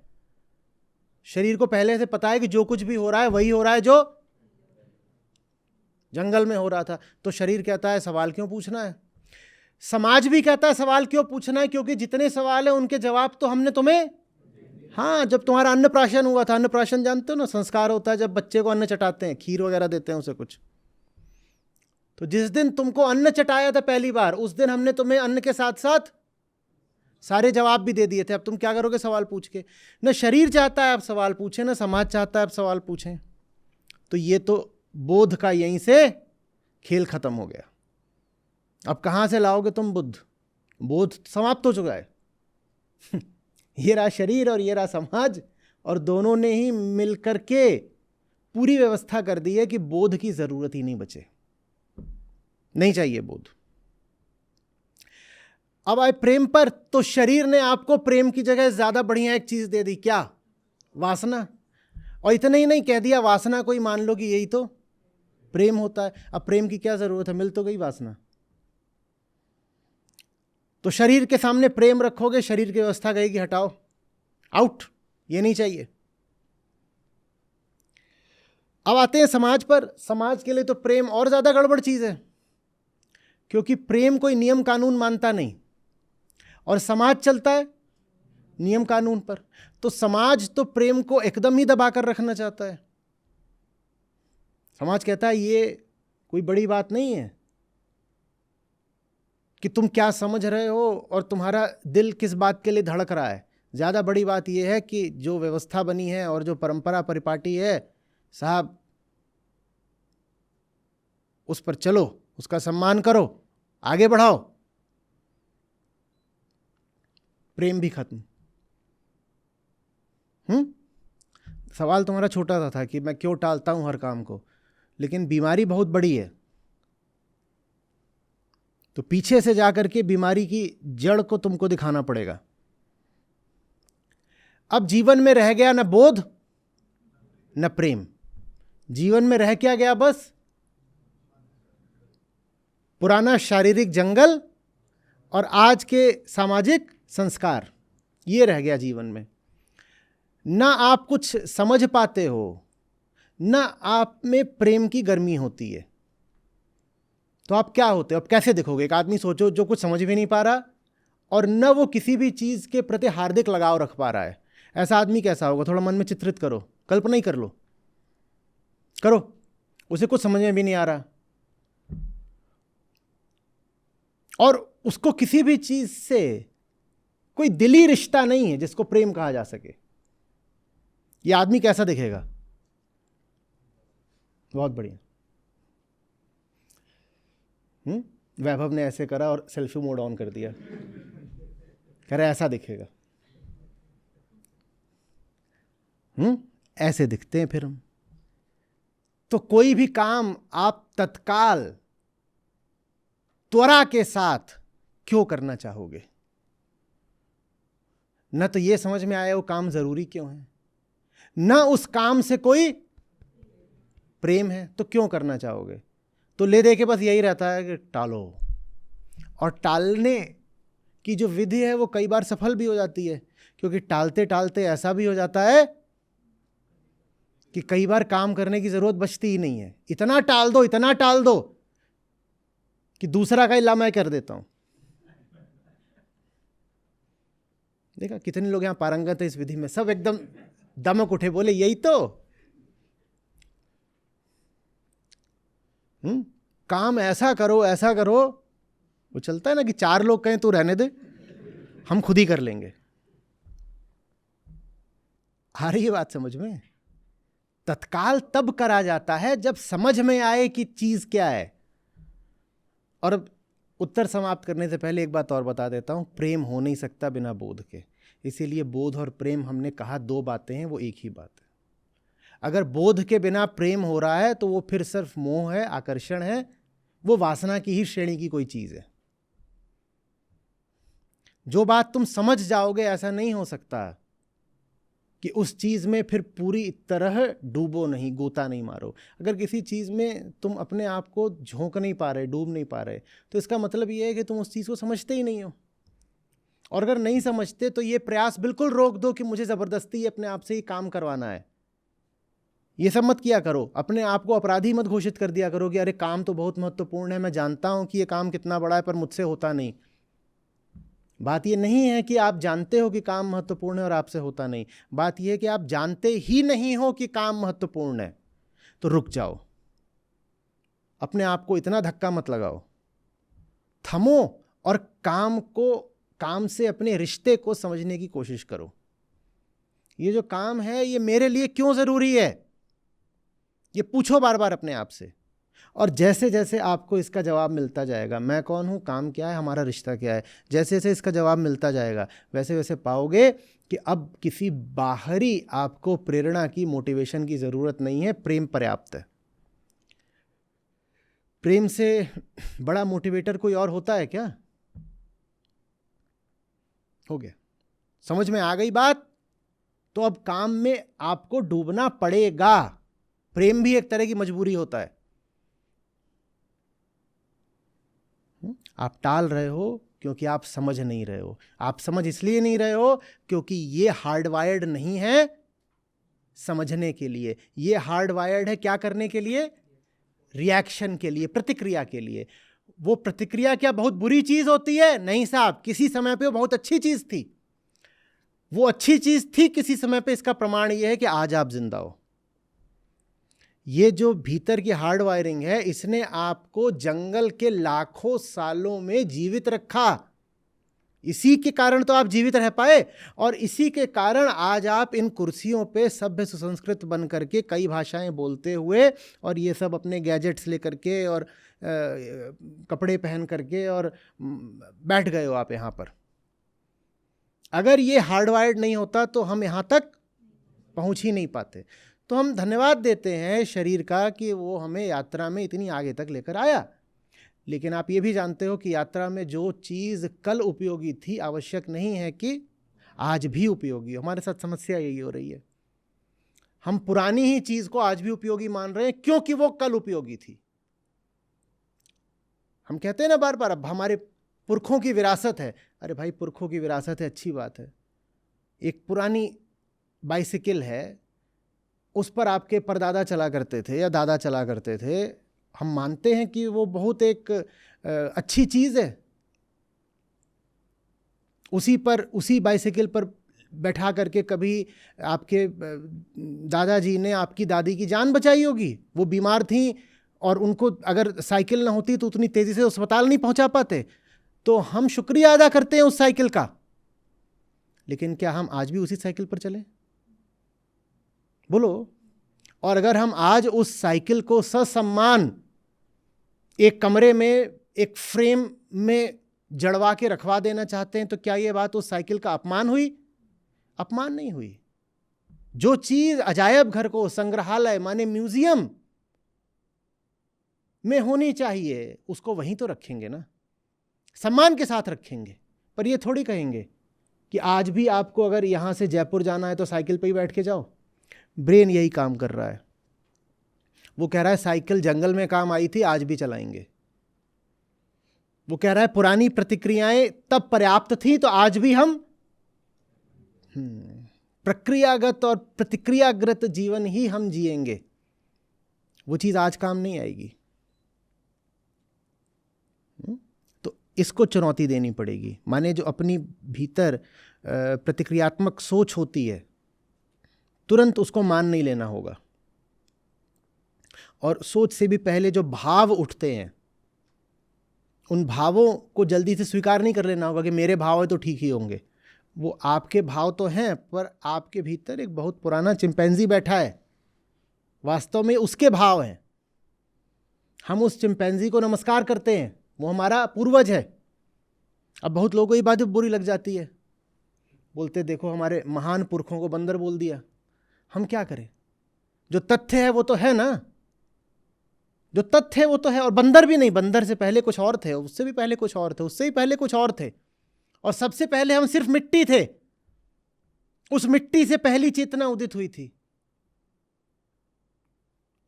शरीर को पहले से पता है कि जो कुछ भी हो रहा है वही हो रहा है जो जंगल में हो रहा था। तो शरीर कहता है सवाल क्यों पूछना है? समाज भी कहता है सवाल क्यों पूछना है, क्योंकि जितने सवाल हैं उनके जवाब तो हमने तुम्हें, हाँ, जब तुम्हारा अन्नप्राशन हुआ था, अन्नप्राशन जानते हो ना, संस्कार होता है जब बच्चे को अन्न चटाते हैं, खीर वगैरह देते हैं उसे कुछ। तो जिस दिन तुमको अन्न चटाया था पहली बार, उस दिन हमने तुम्हें अन्न के साथ साथ सारे जवाब भी दे दिए थे। अब तुम क्या करोगे सवाल पूछ के? न शरीर चाहता है आप सवाल पूछें, न समाज चाहता है आप सवाल पूछें। तो ये तो बोध का यहीं से खेल खत्म हो गया। अब कहाँ से लाओगे तुम बुद्ध? बोध समाप्त हो चुका है। ये रहा शरीर और ये रहा समाज, और दोनों ने ही मिलकर के पूरी व्यवस्था कर दी है कि बोध की जरूरत ही नहीं बचे, नहीं चाहिए बोध। अब आए प्रेम पर, तो शरीर ने आपको प्रेम की जगह ज्यादा बढ़िया एक चीज दे दी। क्या? वासना। और इतना ही नहीं, कह दिया वासना कोई मान लो कि यही तो प्रेम होता है। अब प्रेम की क्या जरूरत है? मिल तो गई वासना। तो शरीर के सामने प्रेम रखोगे, शरीर की व्यवस्था कहेगी हटाओ, आउट, ये नहीं चाहिए। अब आते हैं समाज पर। समाज के लिए तो प्रेम और ज्यादा गड़बड़ चीज है, क्योंकि प्रेम कोई नियम कानून मानता नहीं और समाज चलता है नियम कानून पर। तो समाज तो प्रेम को एकदम ही दबा कर रखना चाहता है। समाज कहता है ये कोई बड़ी बात नहीं है कि तुम क्या समझ रहे हो और तुम्हारा दिल किस बात के लिए धड़क रहा है। ज़्यादा बड़ी बात यह है कि जो व्यवस्था बनी है और जो परंपरा परिपाटी है साहब, उस पर चलो, उसका सम्मान करो, आगे बढ़ाओ। प्रेम भी खत्म। सवाल तुम्हारा छोटा सा था कि मैं क्यों टालता हूं हर काम को, लेकिन बीमारी बहुत बड़ी है। तो पीछे से जाकर के बीमारी की जड़ को तुमको दिखाना पड़ेगा। अब जीवन में रह गया न बोध न प्रेम, जीवन में रह क्या गया? बस पुराना शारीरिक जंगल और आज के सामाजिक संस्कार, ये रह गया जीवन में। ना आप कुछ समझ पाते हो, ना आप में प्रेम की गर्मी होती है, तो आप क्या होते हो? अब कैसे दिखोगे? एक आदमी सोचो जो कुछ समझ भी नहीं पा रहा और न वो किसी भी चीज़ के प्रति हार्दिक लगाव रख पा रहा है, ऐसा आदमी कैसा होगा? थोड़ा मन में चित्रित करो, कल्पना ही कर लो, करो। उसे कुछ समझ में भी नहीं आ रहा और उसको किसी भी चीज़ से कोई दिली रिश्ता नहीं है जिसको प्रेम कहा जा सके। ये आदमी कैसा दिखेगा? बहुत बढ़िया। वैभव ने ऐसे करा और सेल्फी मोड ऑन कर दिया, कह रहा ऐसा दिखेगा। ऐसे दिखते हैं फिर हम। तो कोई भी काम आप तत्काल त्वरा के साथ क्यों करना चाहोगे? न तो ये समझ में आया वो काम जरूरी क्यों है, न उस काम से कोई प्रेम है, तो क्यों करना चाहोगे? तो ले दे के बस यही रहता है कि टालो, और टालने की जो विधि है वो कई बार सफल भी हो जाती है, क्योंकि टालते टालते ऐसा भी हो जाता है कि कई बार काम करने की जरूरत बचती ही नहीं है। इतना टाल दो कि दूसरा का इल्ला मैं कर देता हूं। देखा कितने लोग यहां पारंगत है इस विधि में, सब एकदम दमक उठे, बोले यही तो। काम ऐसा करो, वो चलता है ना कि 4 लोग कहें तू रहने दे, हम खुद ही कर लेंगे। आ रही है बात समझ में? तत्काल तब करा जाता है जब समझ में आए कि चीज क्या है। और अब उत्तर समाप्त करने से पहले एक बात और बता देता हूं, प्रेम हो नहीं सकता बिना बोध के। इसीलिए बोध और प्रेम, हमने कहा 2 बातें हैं, वो एक ही बात है। अगर बोध के बिना प्रेम हो रहा है तो वो फिर सिर्फ मोह है, आकर्षण है, वो वासना की ही श्रेणी की कोई चीज है। जो बात तुम समझ जाओगे, ऐसा नहीं हो सकता कि उस चीज में फिर पूरी तरह डूबो नहीं, गोता नहीं मारो। अगर किसी चीज में तुम अपने आप को झोंक नहीं पा रहे, डूब नहीं पा रहे, तो इसका मतलब ये है कि तुम उस चीज को समझते ही नहीं हो। और अगर नहीं समझते तो ये प्रयास बिल्कुल रोक दो कि मुझे जबरदस्ती अपने आप से ही काम करवाना है। ये सब मत किया करो, अपने आप को अपराधी मत घोषित कर दिया करो कि अरे काम तो बहुत महत्वपूर्ण है, मैं जानता हूं कि ये काम कितना बड़ा है पर मुझसे होता नहीं। बात ये नहीं है कि आप जानते हो कि काम महत्वपूर्ण है और आपसे होता नहीं, बात यह है कि आप जानते ही नहीं हो कि काम महत्वपूर्ण है। तो रुक जाओ, अपने आप को इतना धक्का मत लगाओ, थमो और काम से अपने रिश्ते को समझने की कोशिश करो। ये जो काम है ये मेरे लिए क्यों जरूरी है, ये पूछो बार बार अपने आप से। और जैसे जैसे आपको इसका जवाब मिलता जाएगा, मैं कौन हूं, काम क्या है, हमारा रिश्ता क्या है, जैसे जैसे इसका जवाब मिलता जाएगा वैसे वैसे पाओगे कि अब किसी बाहरी आपको प्रेरणा की, मोटिवेशन की जरूरत नहीं है, प्रेम पर्याप्त है। प्रेम से बड़ा मोटिवेटर कोई और होता है क्या? हो गया, समझ में आ गई बात? तो अब काम में आपको डूबना पड़ेगा। प्रेम भी एक तरह की मजबूरी होता है। आप टाल रहे हो क्योंकि आप समझ नहीं रहे हो। आप समझ इसलिए नहीं रहे हो क्योंकि ये हार्डवायर्ड नहीं है समझने के लिए, ये हार्डवायर्ड है क्या करने के लिए? रिएक्शन के लिए, प्रतिक्रिया के लिए। वो प्रतिक्रिया क्या बहुत बुरी चीज होती है? नहीं साहब, किसी समय पे वो बहुत अच्छी चीज थी। वो अच्छी चीज थी किसी समय पे, इसका प्रमाण ये है कि आज आप जिंदा हो। ये जो भीतर की हार्ड वायरिंग है, इसने आपको जंगल के लाखों सालों में जीवित रखा। इसी के कारण तो आप जीवित रह पाए, और इसी के कारण आज आप इन कुर्सियों पे सभ्य सुसंस्कृत बन करके कई भाषाएं बोलते हुए, और ये सब अपने गैजेट्स लेकर के और कपड़े पहन करके और बैठ गए हो आप यहाँ पर। अगर ये हार्डवायर्ड नहीं होता तो हम यहाँ तक पहुँच ही नहीं पाते। तो हम धन्यवाद देते हैं शरीर का कि वो हमें यात्रा में इतनी आगे तक लेकर आया। लेकिन आप ये भी जानते हो कि यात्रा में जो चीज़ कल उपयोगी थी, आवश्यक नहीं है कि आज भी उपयोगी हो। हमारे साथ समस्या यही हो रही है, हम पुरानी ही चीज को आज भी उपयोगी मान रहे हैं क्योंकि वो कल उपयोगी थी। हम कहते हैं ना बार बार, अब हमारे पुरखों की विरासत है। अरे भाई, पुरखों की विरासत है, अच्छी बात है। एक पुरानी बाइसिकल है, उस पर आपके परदादा चला करते थे या दादा चला करते थे, हम मानते हैं कि वो बहुत एक अच्छी चीज़ है। उसी बाइसिकल पर बैठा करके कभी आपके दादाजी ने आपकी दादी की जान बचाई होगी। वो बीमार थी और उनको अगर साइकिल ना होती तो उतनी तेज़ी से अस्पताल नहीं पहुंचा पाते। तो हम शुक्रिया अदा करते हैं उस साइकिल का, लेकिन क्या हम आज भी उसी साइकिल पर चलें? बोलो। और अगर हम आज उस साइकिल को ससम्मान एक कमरे में, एक फ्रेम में जड़वा के रखवा देना चाहते हैं, तो क्या ये बात उस साइकिल का अपमान हुई? अपमान नहीं हुई। जो चीज अजायब घर को, संग्रहालय माने म्यूजियम में होनी चाहिए, उसको वहीं तो रखेंगे ना, सम्मान के साथ रखेंगे। पर ये थोड़ी कहेंगे कि आज भी आपको अगर यहां से जयपुर जाना है तो साइकिल पे ही बैठ के जाओ। ब्रेन यही काम कर रहा है, वो कह रहा है साइकिल जंगल में काम आई थी, आज भी चलाएंगे। वो कह रहा है पुरानी प्रतिक्रियाएं तब पर्याप्त थी, तो आज भी हम प्रक्रियागत और प्रतिक्रियागत जीवन ही हम जिएंगे। वो चीज आज काम नहीं आएगी। तो इसको चुनौती देनी पड़ेगी। माने जो अपनी भीतर प्रतिक्रियात्मक सोच होती है, तुरंत उसको मान नहीं लेना होगा। और सोच से भी पहले जो भाव उठते हैं, उन भावों को जल्दी से स्वीकार नहीं कर लेना होगा कि मेरे भाव है तो ठीक ही होंगे। वो आपके भाव तो हैं, पर आपके भीतर एक बहुत पुराना चिंपैंजी बैठा है, वास्तव में उसके भाव हैं। हम उस चिंपैंजी को नमस्कार करते हैं, वो हमारा पूर्वज है। अब बहुत लोगों को ये बात बुरी लग जाती है, बोलते देखो हमारे महान पुरखों को बंदर बोल दिया। हम क्या करें? जो तथ्य है वो तो है ना, जो तथ्य है वो तो है। और बंदर भी नहीं, बंदर से पहले कुछ और थे, उससे भी पहले कुछ और थे, उससे भी पहले कुछ और थे, और सबसे पहले हम सिर्फ मिट्टी थे। उस मिट्टी से पहली चेतना उदित हुई थी।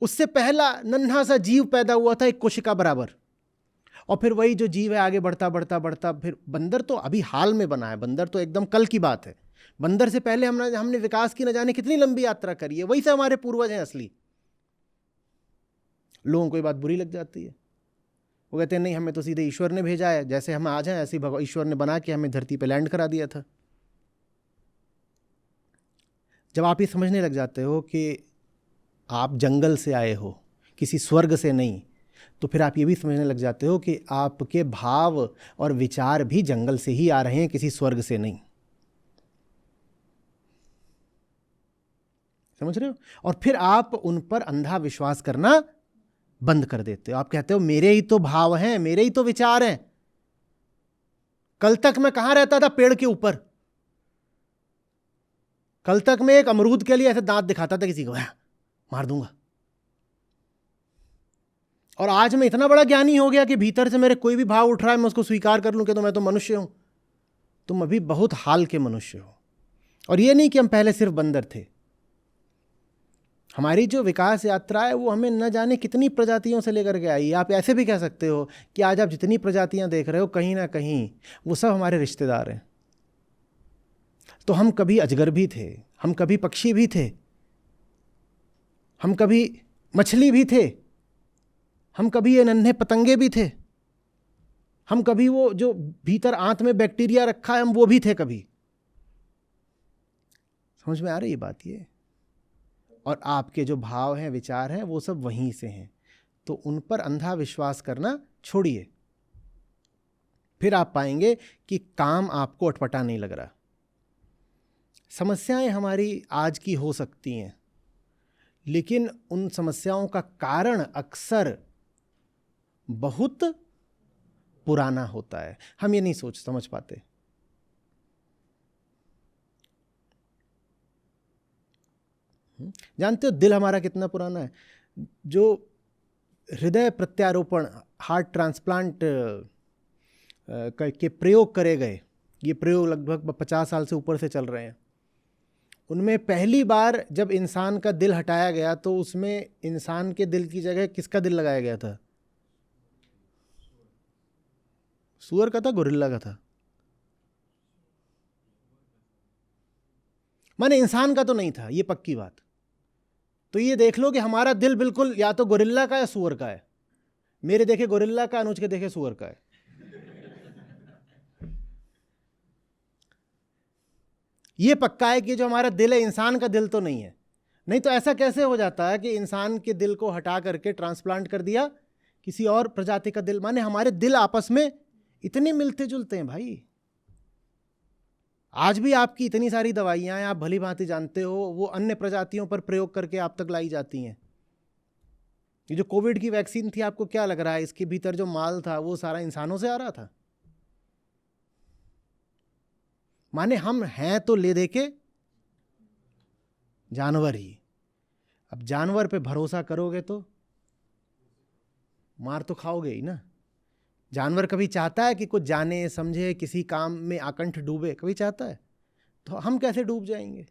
उससे पहला नन्हा सा जीव पैदा हुआ था, एक कोशिका बराबर। और फिर वही जो जीव है आगे बढ़ता बढ़ता बढ़ता, फिर बंदर तो अभी हाल में बना है, बंदर तो एकदम कल की बात है। बंदर से पहले हमने विकास की न जाने कितनी लंबी यात्रा करी है। वही से हमारे पूर्वज हैं असली। लोगों को ये बात बुरी लग जाती है, वो कहते हैं नहीं, हमें तो सीधे ईश्वर ने भेजा है, जैसे हम आज हैं ऐसे ही ईश्वर ने बना के हमें धरती पे लैंड करा दिया था। जब आप ये समझने लग जाते हो कि आप जंगल से आए हो, किसी स्वर्ग से नहीं, तो फिर आप ये भी समझने लग जाते हो कि आपके भाव और विचार भी जंगल से ही आ रहे हैं, किसी स्वर्ग से नहीं। समझ रहे हो? और फिर आप उन पर अंधा विश्वास करना बंद कर देते हो। आप कहते हो मेरे ही तो भाव हैं, मेरे ही तो विचार हैं। कल तक मैं कहां रहता था? पेड़ के ऊपर। कल तक मैं एक अमरूद के लिए ऐसे दांत दिखाता था किसी को, मार दूंगा। और आज मैं इतना बड़ा ज्ञानी हो गया कि भीतर से मेरे कोई भी भाव उठ रहा है, मैं उसको स्वीकार कर लूं कि तो मैं तो मनुष्य हूं। तुम अभी बहुत हाल के मनुष्य हो। और ये नहीं कि हम पहले सिर्फ बंदर थे। हमारी जो विकास यात्रा है वो हमें न जाने कितनी प्रजातियों से लेकर के आई। आप ऐसे भी कह सकते हो कि आज आप जितनी प्रजातियां देख रहे हो, कहीं ना कहीं वो सब हमारे रिश्तेदार हैं। तो हम कभी अजगर भी थे, हम कभी पक्षी भी थे, हम कभी मछली भी थे, हम कभी ये नन्हे पतंगे भी थे, हम कभी वो जो भीतर आंत में बैक्टीरिया रखा है हम वो भी थे कभी। समझ में आ रही है बात? ये और आपके जो भाव हैं, विचार हैं, वो सब वहीं से हैं। तो उन पर अंधा विश्वास करना छोड़िए। फिर आप पाएंगे कि काम आपको अटपटा नहीं लग रहा। समस्याएं हमारी आज की हो सकती हैं, लेकिन उन समस्याओं का कारण अक्सर बहुत पुराना होता है। हम ये नहीं समझ पाते। जानते हो दिल हमारा कितना पुराना है? जो हृदय प्रत्यारोपण, हार्ट ट्रांसप्लांट के प्रयोग करे गए, ये प्रयोग लगभग 50 साल से ऊपर से चल रहे हैं। उनमें पहली बार जब इंसान का दिल हटाया गया तो उसमें इंसान के दिल की जगह किसका दिल लगाया गया था? सूअर का था, गोरिल्ला का था? माने इंसान का तो नहीं था, ये पक्की बात। तो ये देख लो कि हमारा दिल बिल्कुल या तो गोरिल्ला का या सूअर का है। मेरे देखे गोरिल्ला का, अनुज के देखे सूअर का है। ये पक्का है कि जो हमारा दिल है इंसान का दिल तो नहीं है। नहीं तो ऐसा कैसे हो जाता है कि इंसान के दिल को हटा करके ट्रांसप्लांट कर दिया किसी और प्रजाति का दिल? माने हमारे दिल आपस में इतने मिलते जुलते हैं भाई। आज भी आपकी इतनी सारी दवाइयां हैं, आप भली भांति जानते हो, वो अन्य प्रजातियों पर प्रयोग करके आप तक लाई जाती हैं। ये जो कोविड की वैक्सीन थी, आपको क्या लग रहा है इसके भीतर जो माल था वो सारा इंसानों से आ रहा था? माने हम हैं तो ले दे के जानवर ही। अब जानवर पे भरोसा करोगे तो मार तो खाओगे ही ना। जानवर कभी चाहता है कि कुछ जाने समझे, किसी काम में आकंठ डूबे? कभी चाहता है? तो हम कैसे डूब जाएंगे?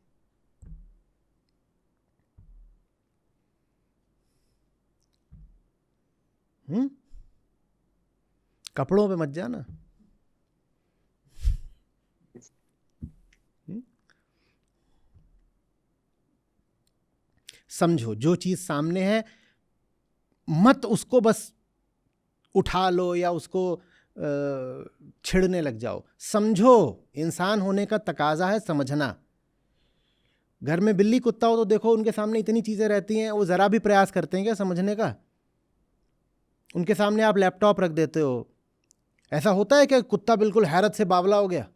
कपड़ों पे मत जाना। समझो, जो चीज सामने है मत उसको बस उठा लो या उसको छिड़ने लग जाओ। समझो, इंसान होने का तकाजा है समझना। घर में बिल्ली कुत्ता हो तो देखो उनके सामने इतनी चीज़ें रहती हैं, वो ज़रा भी प्रयास करते हैं क्या समझने का? उनके सामने आप लैपटॉप रख देते हो, ऐसा होता है कि कुत्ता बिल्कुल हैरत से बावला हो गया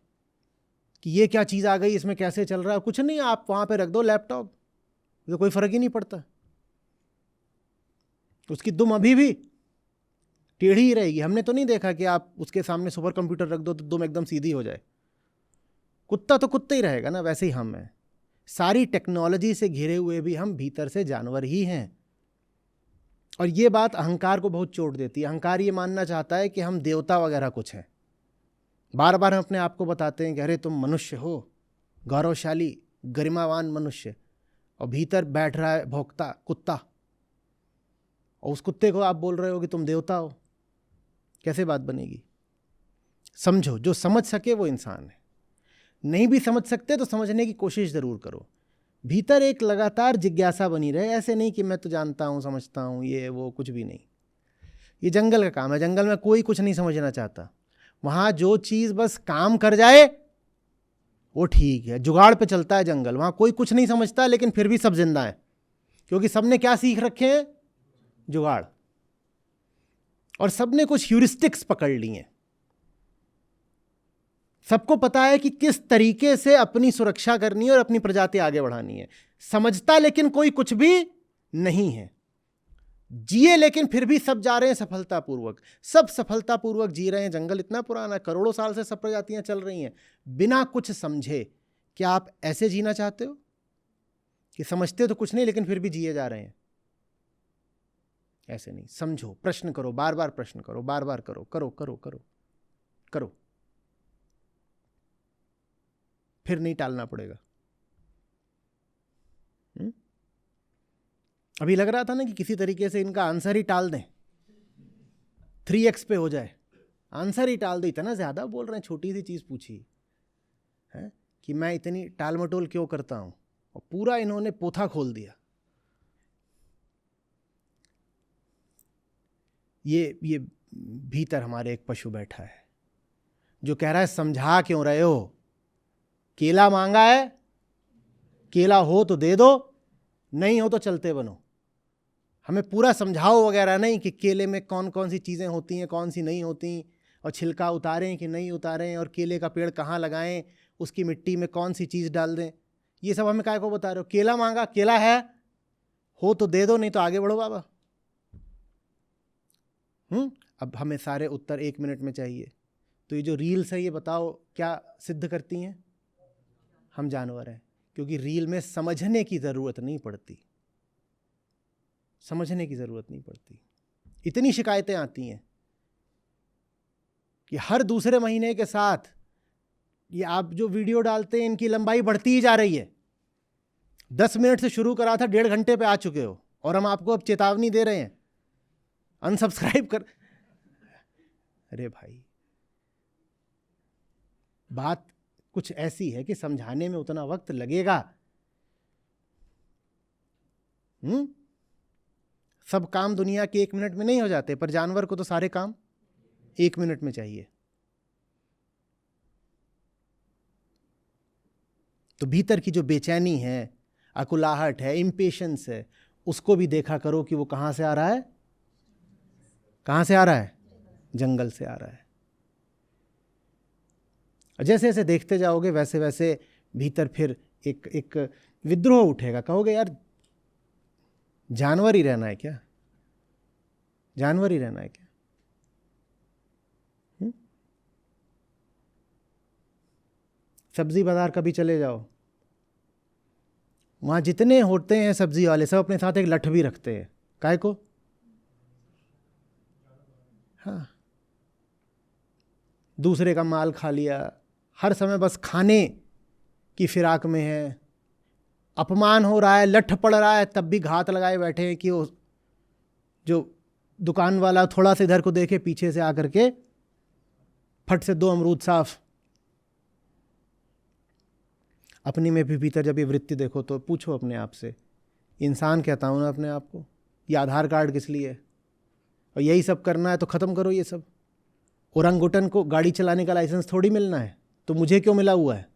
कि ये क्या चीज़ आ गई, इसमें कैसे चल रहा है? कुछ नहीं, आप वहाँ पे रख दो लैपटॉप, तो कोई फ़र्क ही नहीं पड़ता। उसकी दुम अभी भी टेढ़ी ही रहेगी। हमने तो नहीं देखा कि आप उसके सामने सुपर कंप्यूटर रख दो तो दुम एकदम सीधी हो जाए। कुत्ता तो कुत्ता ही रहेगा ना। वैसे ही हम हैं, सारी टेक्नोलॉजी से घिरे हुए भी हम भीतर से जानवर ही हैं। और ये बात अहंकार को बहुत चोट देती है। अहंकार ये मानना चाहता है कि हम देवता वगैरह कुछ हैं। बार बार हम अपने आप को बताते हैं कि अरे तुम मनुष्य हो, गौरवशाली गरिमावान मनुष्य, और भीतर बैठ रहा है भोक्ता कुत्ता, और उस कुत्ते को आप बोल रहे हो कि तुम देवता हो। कैसे बात बनेगी? समझो, जो समझ सके वो इंसान है। नहीं भी समझ सकते तो समझने की कोशिश ज़रूर करो। भीतर एक लगातार जिज्ञासा बनी रहे। ऐसे नहीं कि मैं तो जानता हूँ, समझता हूँ, ये वो, कुछ भी नहीं। ये जंगल का काम है। जंगल में कोई कुछ नहीं समझना चाहता। वहाँ जो चीज़ बस काम कर जाए वो ठीक है। जुगाड़ पे चलता है जंगल। वहाँ कोई कुछ नहीं समझता, लेकिन फिर भी सब जिंदा है, क्योंकि सबने क्या सीख रखे हैं? जुगाड़। और सबने कुछ ह्यूरिस्टिक्स पकड़ लिए हैं। सबको पता है कि किस तरीके से अपनी सुरक्षा करनी है और अपनी प्रजाति आगे बढ़ानी है। समझता लेकिन कोई कुछ भी नहीं है। जिए लेकिन फिर भी सब जा रहे हैं सफलतापूर्वक। सब सफलतापूर्वक जी रहे हैं। जंगल इतना पुराना, करोड़ों साल से सब प्रजातियां चल रही हैं बिना कुछ समझे। क्या आप ऐसे जीना चाहते हो कि समझते तो कुछ नहीं लेकिन फिर भी जिए जा रहे हैं? ऐसे नहीं। समझो, प्रश्न करो, बार बार प्रश्न करो, बार बार करो, करो करो करो करो, फिर नहीं टालना पड़ेगा। अभी लग रहा था ना कि किसी तरीके से इनका आंसर ही टाल दें, 3x पे हो जाए, आंसर ही टाल दो। इतना ज़्यादा बोल रहे हैं, छोटी सी चीज़ पूछी है कि मैं इतनी टाल मटोल क्यों करता हूँ, और पूरा इन्होंने पोथा खोल दिया। ये भीतर हमारे एक पशु बैठा है जो कह रहा है समझा क्यों रहे हो? केला मांगा है, केला हो तो दे दो, नहीं हो तो चलते बनो। हमें पूरा समझाओ वगैरह नहीं कि केले में कौन कौन सी चीज़ें होती हैं, कौन सी नहीं होती, और छिलका उतारें कि नहीं उतारें, और केले का पेड़ कहाँ लगाएं, उसकी मिट्टी में कौन सी चीज़ डाल दें। ये सब हमें काय को बता रहे हो? केला मांगा, केला है, हो तो दे दो, नहीं तो आगे बढ़ो बाबा। अब हमें सारे उत्तर 1 मिनट में चाहिए। तो ये जो रील्स है, ये बताओ क्या सिद्ध करती हैं? हम जानवर हैं, क्योंकि रील में समझने की ज़रूरत नहीं पड़ती। समझने की ज़रूरत नहीं पड़ती। इतनी शिकायतें आती हैं कि हर दूसरे महीने के साथ ये आप जो वीडियो डालते हैं इनकी लंबाई बढ़ती ही जा रही है। 10 मिनट से शुरू करा था, 1.5 घंटे पे आ चुके हो, और हम आपको अब चेतावनी दे रहे हैं अनसब्सक्राइब कर। अरे भाई, बात कुछ ऐसी है कि समझाने में उतना वक्त लगेगा। सब काम दुनिया के 1 मिनट में नहीं हो जाते, पर जानवर को तो सारे काम 1 मिनट में चाहिए। तो भीतर की जो बेचैनी है, अकुलाहट है, इम्पेशंस है, उसको भी देखा करो कि वो कहाँ से आ रहा है। कहाँ से आ रहा है? जंगल से आ रहा है। जैसे जैसे देखते जाओगे वैसे वैसे भीतर फिर एक एक विद्रोह उठेगा। कहोगे यार जानवर ही रहना है क्या? जानवर ही रहना है क्या? सब्जी बाजार कभी चले जाओ, वहाँ जितने होते हैं सब्जी वाले, सब अपने साथ एक लठ भी रखते हैं। काय को? हाँ, दूसरे का माल खा लिया, हर समय बस खाने की फिराक में है। अपमान हो रहा है, लठ पड़ रहा है, तब भी घात लगाए बैठे हैं कि वो जो दुकान वाला थोड़ा सा इधर को देखे, पीछे से आकर के फट से 2 अमरूद साफ। अपनी में भी भीतर जब ये वृत्ति देखो तो पूछो अपने आप से, इंसान कहता हूँ ना अपने आप को, ये आधार कार्ड किस लिए है? और यही सब करना है तो ख़त्म करो ये सब। ओरंगुटन को गाड़ी चलाने का लाइसेंस थोड़ी मिलना है, तो मुझे क्यों मिला हुआ है?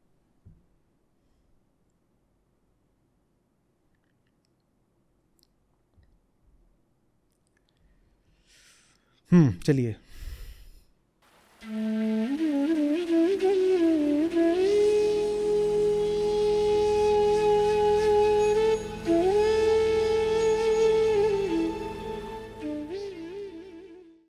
चलिए।